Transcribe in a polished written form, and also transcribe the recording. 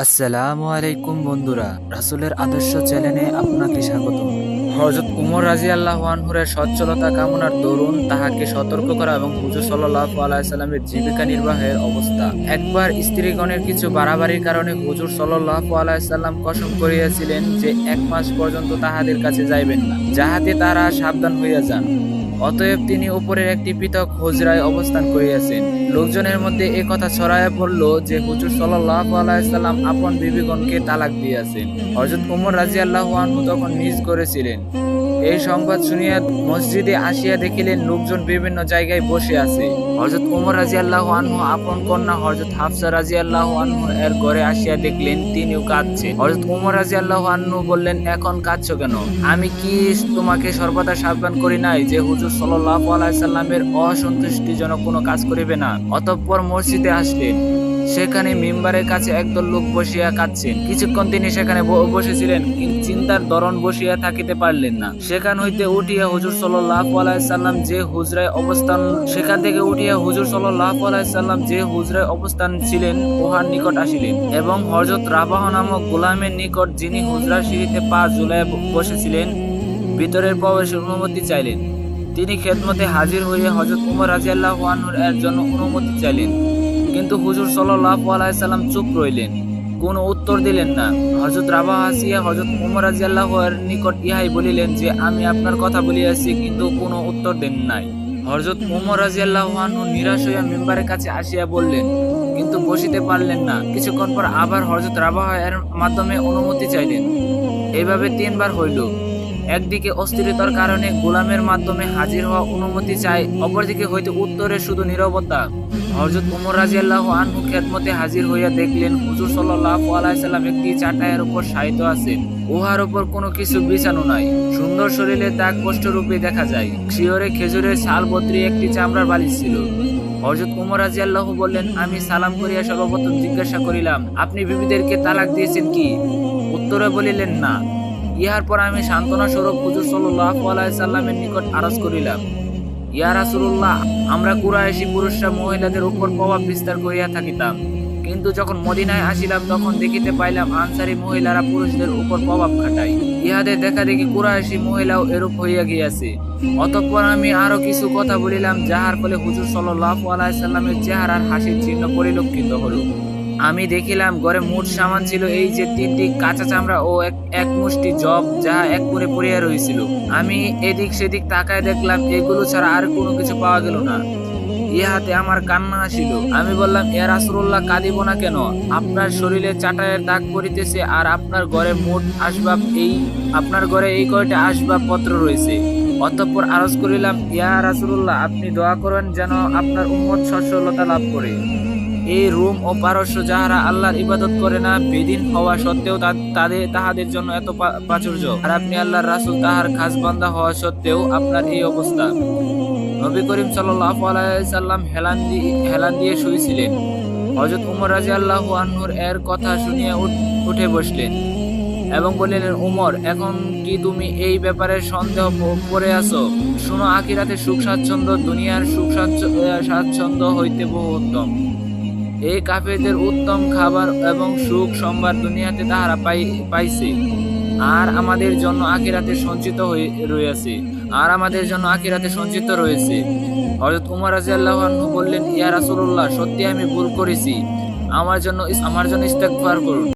আসসালামু আলাইকুম বন্ধুরা, রাসূলের আদর্শ চ্যানেলে আপনাকে স্বাগত। হযরত উমর রাদিয়াল্লাহু আনহুর সচ্ছলতা কামনার দরুন তাহাকে সতর্ক করা এবং হুজুর সাল্লাল্লাহু আলাইহি সাল্লামের জীবিকা নির্বাহের অবস্থা। একবার স্ত্রীগণের কিছু বাড়াবাড়ির কারণে হুজুর সাল্লাল্লাহু আলাইহি সাল্লাম কসম করিয়াছিলেন যে 1 মাস পর্যন্ত তাহাদের কাছে যাইবেন না, যাহাতে তারা সাবধান হইয়া যান। অতএব তিনি উপরের একটি পৃথক হুজরায় অবস্থান করিয়াছেন। লোকজনের মধ্যে এ কথা ছড়াইয়া পড়ল যে হুজুর সাল্লাল্লাহু আলাইহি সাল্লাম আপন বিবিগণকে তালাক দিয়াছেন। হযরত ওমর রাদিয়াল্লাহু আনহু তখন নিজ ঘরে ছিলেন। এই সংবাদ শুনিয়া মসজিদে আসিয়া দেখিলেন লোকজন বিভিন্ন জায়গায় বসে আছে। হযরত ওমর রাদিয়াল্লাহু আনহু আপন কন্যা হযরত হাফসা রাদিয়াল্লাহু আনহু এর ঘরে আসিয়া দেখলেন তিনিও কাঁদছেন। হযরত ওমর রাদিয়াল্লাহু আনহু বললেন, এখন কাঁদছো কেন? আমি কি তোমাকে সর্বদা সাবধান করি নাই যে হুজুর সাল্লাল্লাহু আলাইহি সাল্লামের অসন্তুষ্টিজনক কোনো কাজ করিবে না? অতঃপর মসজিদে আসলেন। সেখানে মিম্বারের কাছে একদল লোক বসিয়া কাঁদছেন। কিছুক্ষণ তিনি সেখানে বসেছিলেন, কিন্তু চিন্তার ধরণ বসিয়া থাকিতে পারলেন না। সেখান হইতে উঠিয়া হুজুর সাল্লাল্লাহু আলাইহি সাল্লাম যে হুজরায় অবস্থান সেখান থেকে উঠিয়া হুজুর সাল্লাল্লাহু আলাইহি সাল্লাম যে হুজরায় অবস্থান ছিলেন উহার নিকট আসিলেন এবং হযরত রাবাহ নামক গোলামের নিকট, যিনি হুজরার সিঁড়িতে পা ঝুলাইয়া বসেছিলেন, ভিতরের প্রবেশের অনুমতি চাইলেন। তিনি খেদমতে হাজির হইয়া হযরত ওমর রাদিয়াল্লাহু আনহুর এর জন্য অনুমতি চাইলেন, কিন্তু হুজুর সাল্লাল্লাহু আলাইহি সাল্লাম চুপ রইলেন, কোনো উত্তর দিলেন না। হযরত রাবাহ আসিয়া হযরত ওমর রাদিয়াল্লাহু এর নিকট ইহাই বলিলেন যে, আমি আপনার কথা বলিয়াছি, কিন্তু কোনো উত্তর দেন নাই। হযরত ওমর রাদিয়াল্লাহু আনহু নিরাশ হইয়া মিম্বারের কাছে আসিয়া বললেন, কিন্তু বসিতে পারলেন না। কিছুক্ষণ পর আবার হযরত রাবাহ এর মাধ্যমে অনুমতি চাইলেন। এইভাবে 3 বার হইল। একদিকে অস্থিরতার কারণে গোলামের মাধ্যমে হাজির হওয়া অনুমতি চায়, অপরদিকে হইতে উত্তরে শুধু নীরবতা। হযরত ওমর রাদিয়াল্লাহু আনহু খেদমতে হাজির হইয়া দেখলেন হুজুর সাল্লাল্লাহু আলাইহি সাল্লাম একটি চাটাইয়ের উপর শায়িত আছেন। উহার উপর কোনো কিছু বিছানো নাই। সুন্দর শরীরে দাগ স্পষ্টরূপে দেখা যায়। শিয়রে খেজুরের ছাল বদ্রি একটি চামড়ার বালিশ ছিল। হযরত ওমর রাদিয়াল্লাহু বললেন, আমি সালাম করিয়া সর্বপ্রথম জিজ্ঞাসা করিলাম, আপনি বিবিদেরকে তালাক দিয়েছেন কি? উত্তরে বলিলেন, না। ইহার পর আমি সান্ত্বনা স্বরূপ হুজুর সাল্লাল্লাহু আলাইহি সাল্লামের নিকট আরজ করিলাম, ইয়া রাসূলুল্লাহ, আমরা কুরাইশী পুরুষরা মহিলাদের উপর প্রভাব বিস্তার করিয়া থাকিতাম, কিন্তু যখন মদিনায় আসিলাম তখন দেখিতে পাইলাম আনসারী মহিলারা পুরুষদের উপর প্রভাব খাটায়। ইহাদের দেখা দেখি কুরাইশী মহিলাও এরূপ হইয়া গিয়াছে। অতঃপর আমি আরো কিছু কথা বলিলাম, যাহার ফলে হুজুর সাল্লাল্লাহু আলাইহি সাল্লামের চেহারার হাসির চিহ্ন পরিলক্ষিত হল। আমি দেখিলাম ঘরে মোট সামান ছিল এই যে 3টি কাঁচা চামড়া ও এক মুষ্টি জব, যাহা এক কোণে পড়িয়া রহিছিল। আমি এদিক সেদিক তাকায় দেখলাম, এগুলো ছাড়া আর কোনো কিছু পাওয়া গেল না। ইহাতে আমার কান্না আসিল। আমি বললাম, ইয়া রাসূলুল্লাহ, কাঁদিব না কেন? আপনার শরীরে চাটাইয়ের দাগ পড়িতেছে, আর আপনার ঘরে এই কয়টা আসবাবপত্র রয়েছে। অতঃপর আরজ করিলাম, ইয়া রাসূলুল্লাহ, আপনি দোয়া করেন যেন আপনার উম্মত সচ্ছলতা লাভ করে। এই রোম ও পারস্য যাহারা আল্লাহর ইবাদত করে না, বেদিন হওয়া সত্ত্বেও তাহাদের জন্য এত প্রাচুর্য, আর আপনি আল্লাহর রাসূল তাহার খাস বান্দা হওয়া সত্ত্বেও আপনার এই অবস্থা। নবী করিম সাল্লাল্লাহু আলাইহি সাল্লাম হেলান দিয়ে শুইছিলেন। হযরত ওমর রাদিয়াল্লাহু আনহুর এর কথা শুনিয়া উঠে বসলেন এবং বলিলেন, ওমর, এখন কি তুমি এই ব্যাপারে সন্দেহ পড়ে আছো? শুনো, আখিরাতের সুখ স্বাচ্ছন্দ্য দুনিয়ার সুখ স্বাচ্ছন্দ্য হইতে বহু উত্তম। এই কাফেরদের উত্তম খাবার এবং সুখ সম্ভার দুনিয়াতে তাহারা পাইছে, আর আমাদের জন্য আখিরাতে সঞ্চিত রয়েছে। হযরত ওমর রাদিয়াল্লাহু আনহু বললেন, ইয়া রাসূলুল্লাহ, সত্যি আমি ভুল করেছি, আমার জন্য ইস্তেগফার করুন।